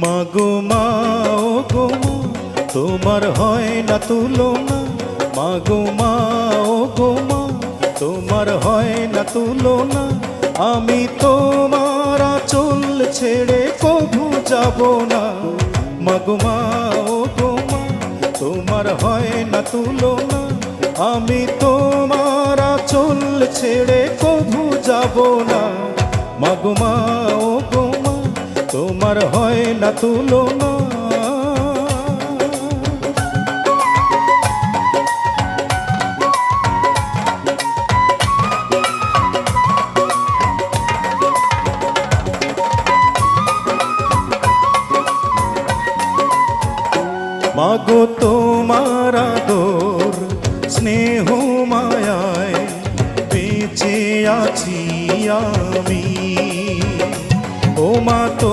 মাগো মা ও গো মা, তোমার হয় না তুলনা। মাগো মা ও গো মা, তোমার হয় না তুলনা। আমি তোমার আঁচল ছেড়ে কভু যাব না। মাগো মা ও গো মা, তোমার হয় না তুলনা। আমি তোমার আঁচল ছেড়ে কভু যাব না। মাগো মা ও গো মা, তোমার হয় না তুলনা। মাগো তোমার আদর স্নেহ মায়ায় বেঁচে আছি আমি। ও মা তো